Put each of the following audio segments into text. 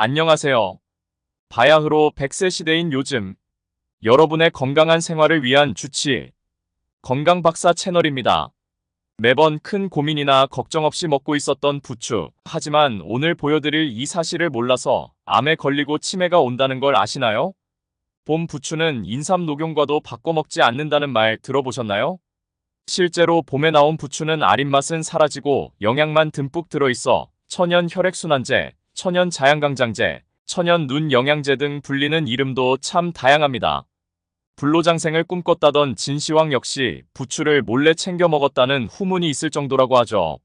안녕하세요. 바야흐로 100세 시대인 요즘 여러분의 건강한 생활을 위한 주치 건강박사 채널입니다. 매번 큰 고민이나 걱정 없이 먹고 있었던 부추. 하지만 오늘 보여드릴 이 사실을 몰라서 암에 걸리고 치매가 온다는 걸 아시나요? 봄 부추는 인삼 녹용과도 바꿔 먹지 않는다는 말 들어보셨나요? 실제로 봄에 나온 부추는 아린 맛은 사라지고 영양만 듬뿍 들어있어 천연 혈액순환제, 천연 자양강장제, 천연 눈 영양제 등 불리는 이름도 참 다양합니다. 불로장생을 꿈꿨다던 진시황 역시 부추를 몰래 챙겨 먹었다는 후문이 있을 정도라고 하죠.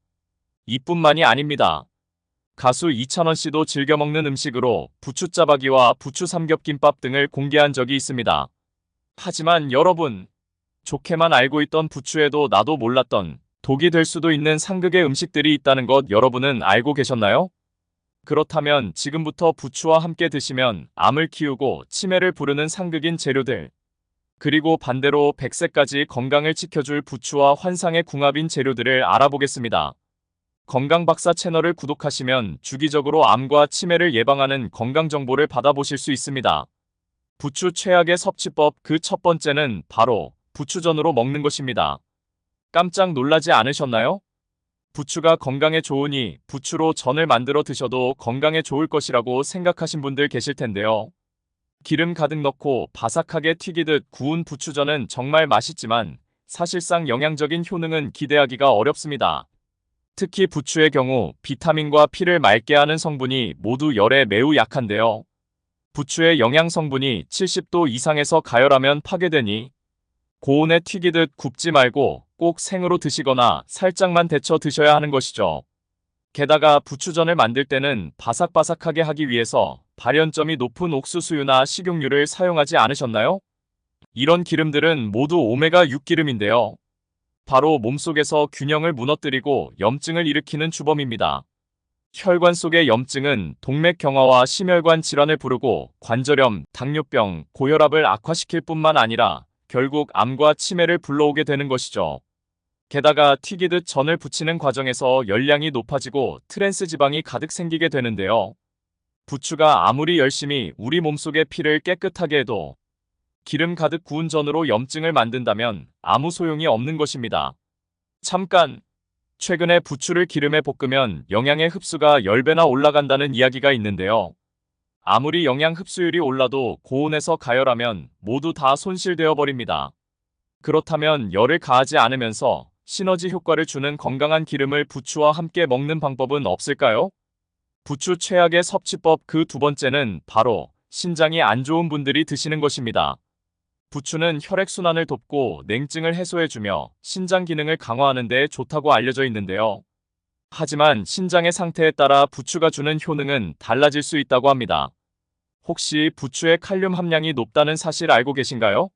이뿐만이 아닙니다. 가수 이찬원 씨도 즐겨 먹는 음식으로 부추 짜파기와 부추 삼겹김밥 등을 공개한 적이 있습니다. 하지만 여러분, 좋게만 알고 있던 부추에도 나도 몰랐던 독이 될 수도 있는 상극의 음식들이 있다는 것 여러분은 알고 계셨나요? 그렇다면 지금부터 부추와 함께 드시면 암을 키우고 치매를 부르는 상극인 재료들, 그리고 반대로 100세까지 건강을 지켜줄 부추와 환상의 궁합인 재료들을 알아보겠습니다. 건강박사 채널을 구독하시면 주기적으로 암과 치매를 예방하는 건강정보를 받아보실 수 있습니다. 부추 최악의 섭취법 그 첫 번째는 바로 부추전으로 먹는 것입니다. 깜짝 놀라지 않으셨나요? 부추가 건강에 좋으니 부추로 전을 만들어 드셔도 건강에 좋을 것이라고 생각하신 분들 계실 텐데요. 기름 가득 넣고 바삭하게 튀기듯 구운 부추전은 정말 맛있지만 사실상 영양적인 효능은 기대하기가 어렵습니다. 특히 부추의 경우 비타민과 피를 맑게 하는 성분이 모두 열에 매우 약한데요. 부추의 영양 성분이 70도 이상에서 가열하면 파괴되니 고온에 튀기듯 굽지 말고 꼭 생으로 드시거나 살짝만 데쳐 드셔야 하는 것이죠. 게다가 부추전을 만들 때는 바삭바삭하게 하기 위해서 발연점이 높은 옥수수유나 식용유를 사용하지 않으셨나요? 이런 기름들은 모두 오메가6 기름인데요. 바로 몸속에서 균형을 무너뜨리고 염증을 일으키는 주범입니다. 혈관 속의 염증은 동맥경화와 심혈관 질환을 부르고 관절염, 당뇨병, 고혈압을 악화시킬 뿐만 아니라 결국 암과 치매를 불러오게 되는 것이죠. 게다가 튀기듯 전을 부치는 과정에서 열량이 높아지고 트랜스 지방이 가득 생기게 되는데요. 부추가 아무리 열심히 우리 몸속의 피를 깨끗하게 해도 기름 가득 구운 전으로 염증을 만든다면 아무 소용이 없는 것입니다. 잠깐! 최근에 부추를 기름에 볶으면 영양의 흡수가 10배나 올라간다는 이야기가 있는데요. 아무리 영양 흡수율이 올라도 고온에서 가열하면 모두 다 손실되어 버립니다. 그렇다면 열을 가하지 않으면서 시너지 효과를 주는 건강한 기름을 부추와 함께 먹는 방법은 없을까요? 부추 최악의 섭취법 그 두 번째는 바로 신장이 안 좋은 분들이 드시는 것입니다. 부추는 혈액순환을 돕고 냉증을 해소해주며 신장 기능을 강화하는 데 좋다고 알려져 있는데요. 하지만 신장의 상태에 따라 부추가 주는 효능은 달라질 수 있다고 합니다. 혹시 부추의 칼륨 함량이 높다는 사실 알고 계신가요?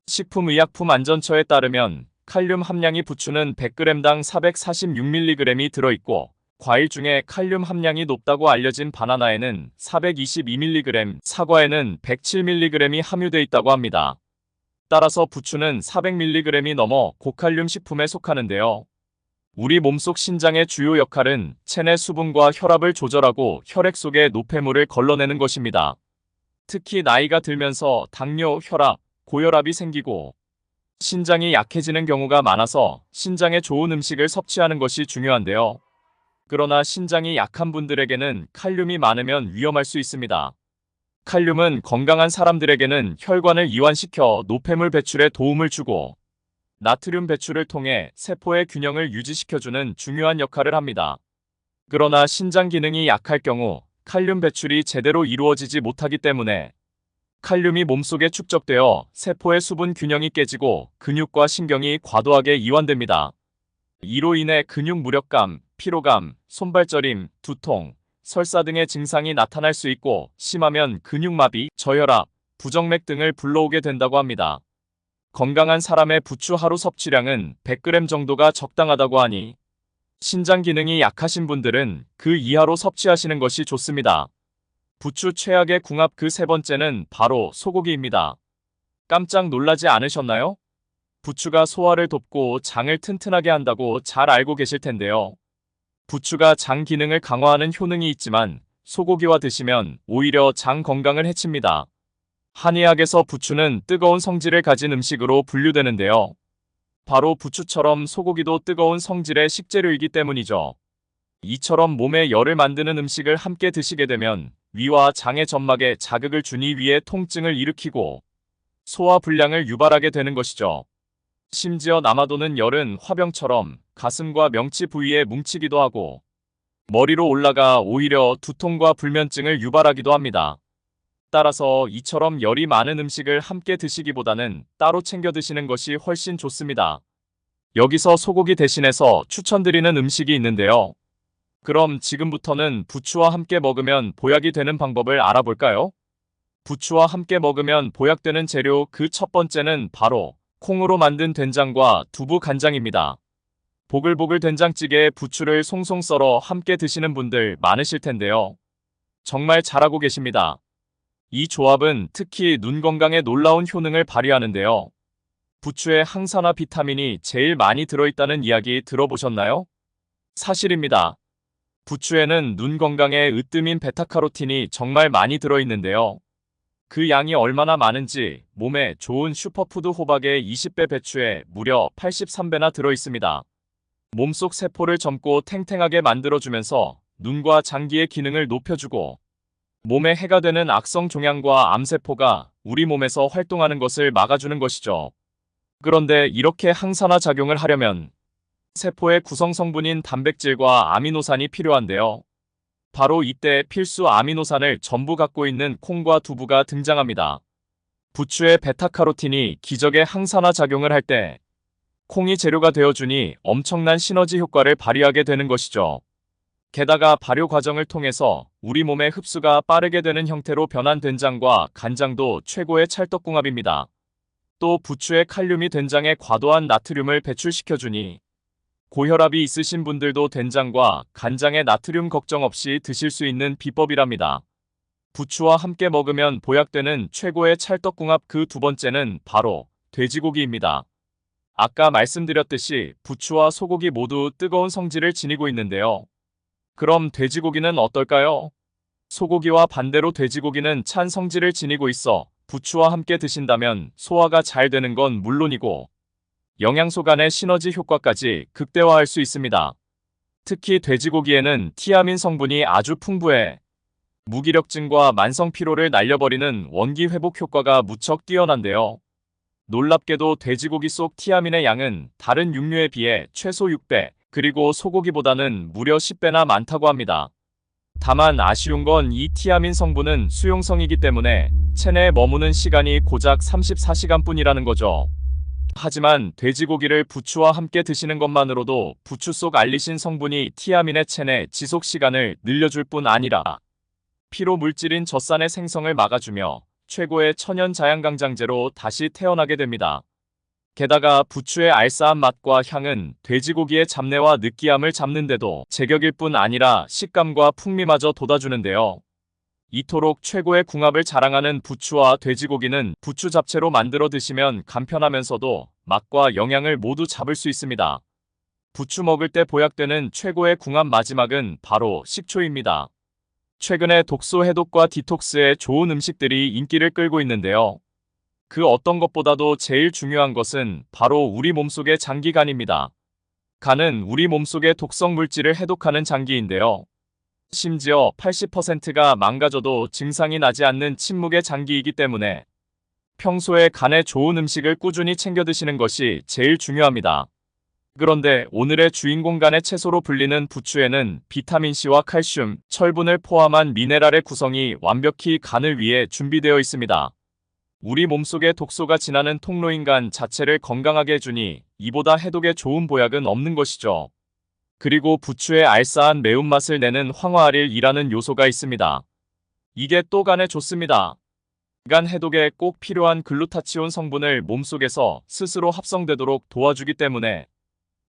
식품의약품안전처에 따르면 칼륨 함량이 부추는 100g당 446mg이 들어있고 과일 중에 칼륨 함량이 높다고 알려진 바나나에는 422mg, 사과에는 107mg이 함유돼 있다고 합니다. 따라서 부추는 400mg이 넘어 고칼륨 식품에 속하는데요. 우리 몸속 신장의 주요 역할은 체내 수분과 혈압을 조절하고 혈액 속의 노폐물을 걸러내는 것입니다. 특히 나이가 들면서 당뇨, 혈압, 고혈압이 생기고 신장이 약해지는 경우가 많아서 신장에 좋은 음식을 섭취하는 것이 중요한데요. 그러나 신장이 약한 분들에게는 칼륨이 많으면 위험할 수 있습니다. 칼륨은 건강한 사람들에게는 혈관을 이완시켜 노폐물 배출에 도움을 주고 나트륨 배출을 통해 세포의 균형을 유지시켜주는 중요한 역할을 합니다. 그러나 신장 기능이 약할 경우 칼륨 배출이 제대로 이루어지지 못하기 때문에 칼륨이 몸속에 축적되어 세포의 수분 균형이 깨지고 근육과 신경이 과도하게 이완됩니다. 이로 인해 근육 무력감, 피로감, 손발저림, 두통, 설사 등의 증상이 나타날 수 있고 심하면 근육마비, 저혈압, 부정맥 등을 불러오게 된다고 합니다. 건강한 사람의 부추 하루 섭취량은 100g 정도가 적당하다고 하니 신장 기능이 약하신 분들은 그 이하로 섭취하시는 것이 좋습니다. 부추 최악의 궁합 그 세 번째는 바로 소고기입니다. 깜짝 놀라지 않으셨나요? 부추가 소화를 돕고 장을 튼튼하게 한다고 잘 알고 계실 텐데요. 부추가 장 기능을 강화하는 효능이 있지만 소고기와 드시면 오히려 장 건강을 해칩니다. 한의학에서 부추는 뜨거운 성질을 가진 음식으로 분류되는데요. 바로 부추처럼 소고기도 뜨거운 성질의 식재료이기 때문이죠. 이처럼 몸에 열을 만드는 음식을 함께 드시게 되면 위와 장의 점막에 자극을 주니 위에 통증을 일으키고 소화 불량을 유발하게 되는 것이죠. 심지어 남아도는 열은 화병처럼 가슴과 명치 부위에 뭉치기도 하고 머리로 올라가 오히려 두통과 불면증을 유발하기도 합니다. 따라서 이처럼 열이 많은 음식을 함께 드시기보다는 따로 챙겨 드시는 것이 훨씬 좋습니다. 여기서 소고기 대신해서 추천드리는 음식이 있는데요. 그럼 지금부터는 부추와 함께 먹으면 보약이 되는 방법을 알아볼까요? 부추와 함께 먹으면 보약되는 재료 그 첫 번째는 바로 콩으로 만든 된장과 두부 간장입니다. 보글보글 된장찌개에 부추를 송송 썰어 함께 드시는 분들 많으실 텐데요. 정말 잘하고 계십니다. 이 조합은 특히 눈 건강에 놀라운 효능을 발휘하는데요. 부추에 항산화 비타민이 제일 많이 들어있다는 이야기 들어보셨나요? 사실입니다. 부추에는 눈 건강에 으뜸인 베타카로틴이 정말 많이 들어있는데요. 그 양이 얼마나 많은지 몸에 좋은 슈퍼푸드 호박의 20배 배추에 무려 83배나 들어있습니다. 몸속 세포를 젊고 탱탱하게 만들어주면서 눈과 장기의 기능을 높여주고 몸에 해가 되는 악성 종양과 암세포가 우리 몸에서 활동하는 것을 막아주는 것이죠. 그런데 이렇게 항산화 작용을 하려면 세포의 구성 성분인 단백질과 아미노산이 필요한데요. 바로 이때 필수 아미노산을 전부 갖고 있는 콩과 두부가 등장합니다. 부추의 베타카로틴이 기적의 항산화 작용을 할 때 콩이 재료가 되어주니 엄청난 시너지 효과를 발휘하게 되는 것이죠. 게다가 발효 과정을 통해서 우리 몸의 흡수가 빠르게 되는 형태로 변한 된장과 간장도 최고의 찰떡궁합입니다. 또 부추의 칼륨이 된장에 과도한 나트륨을 배출시켜주니 고혈압이 있으신 분들도 된장과 간장의 나트륨 걱정 없이 드실 수 있는 비법이랍니다. 부추와 함께 먹으면 보약되는 최고의 찰떡궁합 그 두 번째는 바로 돼지고기입니다. 아까 말씀드렸듯이 부추와 소고기 모두 뜨거운 성질을 지니고 있는데요. 그럼 돼지고기는 어떨까요? 소고기와 반대로 돼지고기는 찬 성질을 지니고 있어 부추와 함께 드신다면 소화가 잘 되는 건 물론이고 영양소 간의 시너지 효과까지 극대화할 수 있습니다. 특히 돼지고기에는 티아민 성분이 아주 풍부해 무기력증과 만성 피로를 날려버리는 원기 회복 효과가 무척 뛰어난데요. 놀랍게도 돼지고기 속 티아민의 양은 다른 육류에 비해 최소 6배, 그리고 소고기보다는 무려 10배나 많다고 합니다. 다만 아쉬운 건 이 티아민 성분은 수용성이기 때문에 체내에 머무는 시간이 고작 34시간뿐이라는 거죠. 하지만 돼지고기를 부추와 함께 드시는 것만으로도 부추 속 알리신 성분이 티아민의 체내 지속 시간을 늘려줄 뿐 아니라 피로 물질인 젖산의 생성을 막아주며 최고의 천연 자양강장제로 다시 태어나게 됩니다. 게다가 부추의 알싸한 맛과 향은 돼지고기의 잡내와 느끼함을 잡는데도 제격일 뿐 아니라 식감과 풍미마저 돋아주는데요. 이토록 최고의 궁합을 자랑하는 부추와 돼지고기는 부추 잡채로 만들어 드시면 간편하면서도 맛과 영양을 모두 잡을 수 있습니다. 부추 먹을 때 보약되는 최고의 궁합 마지막은 바로 식초입니다. 최근에 독소 해독과 디톡스에 좋은 음식들이 인기를 끌고 있는데요. 그 어떤 것보다도 제일 중요한 것은 바로 우리 몸속의 장기간입니다. 간은 우리 몸속의 독성 물질을 해독하는 장기인데요. 심지어 80%가 망가져도 증상이 나지 않는 침묵의 장기이기 때문에 평소에 간에 좋은 음식을 꾸준히 챙겨 드시는 것이 제일 중요합니다. 그런데 오늘의 주인공 간의 채소로 불리는 부추에는 비타민C와 칼슘, 철분을 포함한 미네랄의 구성이 완벽히 간을 위해 준비되어 있습니다. 우리 몸속의 독소가 지나는 통로인 간 자체를 건강하게 해주니 이보다 해독에 좋은 보약은 없는 것이죠. 그리고 부추의 알싸한 매운맛을 내는 황화알일이라는 요소가 있습니다. 이게 또 간에 좋습니다. 간 해독에 꼭 필요한 글루타치온 성분을 몸속에서 스스로 합성되도록 도와주기 때문에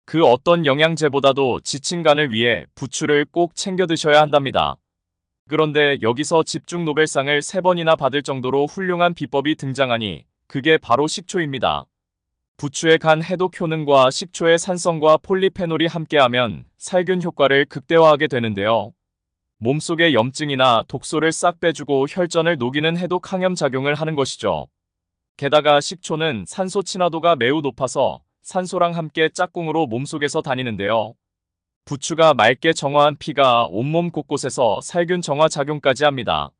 그 어떤 영양제보다도 지친 간을 위해 부추를 꼭 챙겨 드셔야 한답니다. 그런데 여기서 집중 노벨상을 3번이나 받을 정도로 훌륭한 비법이 등장하니 그게 바로 식초입니다. 부추의 간 해독 효능과 식초의 산성과 폴리페놀이 함께하면 살균 효과를 극대화하게 되는데요. 몸속의 염증이나 독소를 싹 빼주고 혈전을 녹이는 해독 항염 작용을 하는 것이죠. 게다가 식초는 산소 친화도가 매우 높아서 산소랑 함께 짝꿍으로 몸속에서 다니는데요. 부추가 맑게 정화한 피가 온몸 곳곳에서 살균 정화 작용까지 합니다.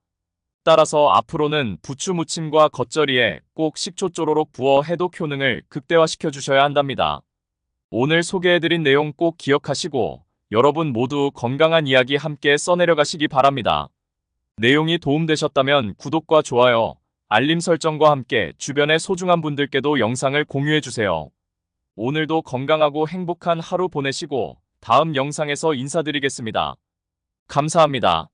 따라서 앞으로는 부추 무침과 겉절이에 꼭 식초 쪼로록 부어 해독 효능을 극대화시켜 주셔야 한답니다. 오늘 소개해드린 내용 꼭 기억하시고 여러분 모두 건강한 이야기 함께 써내려가시기 바랍니다. 내용이 도움되셨다면 구독과 좋아요, 알림 설정과 함께 주변의 소중한 분들께도 영상을 공유해주세요. 오늘도 건강하고 행복한 하루 보내시고 다음 영상에서 인사드리겠습니다. 감사합니다.